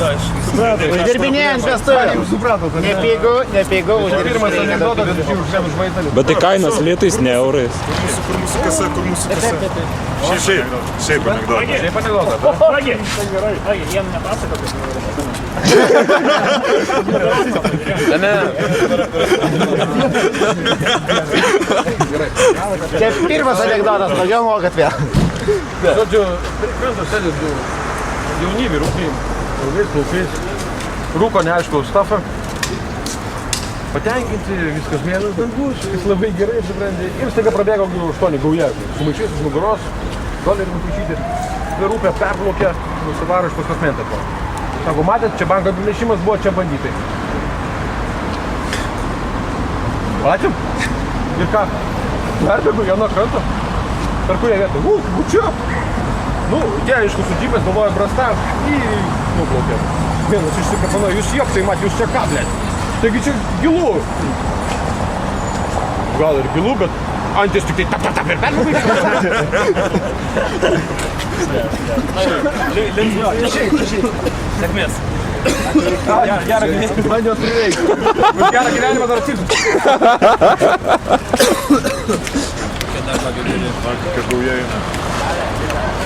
Uždirbinėjant vestuvėm. Nepigu, Pirmas anekdotas, kad aš už žvaigždį. Bet tai kainos lietais, ne eurais. Kur mūsų kasa? Šiaip anekdotas. Šiaip anekdotas, da? Agi, jiem nepasakot. Čia pirmas anekdotas, važiuojam gatvė. Žodžiu, krantas sėdės jauni vyrukai, ilgais plaukais, rūko neaišku stafą. Patenkinti, viskas vienas dangus, jis labai gerai, supranti. Ir staiga prabėgo 8 gauja, su maišais už nugaros, dolerį nupaišyti. Rūpė perplaukė, nusivaro iš paskos mentą. Sako, matėt, čia banko pranešimas buvo, čia bandytai. Matėm? Ir ką? Perbėgu vieno kranto. Per kurią vietą? Čia? Nu, jie, aišku, su džipais galvoja brasta į nuplaukė. Vienas išsikapanoja, jūs jopsai, mat, jūs čia ką, blėt? Taigi čia gilu. Gal ir gilu, bet antis tik tai tap ir perbėgai. Sėkmės. Gerą gyvenimą. Man jos prireikia. Gerą gyvenimą dar atsirtų. Kad gauja eina.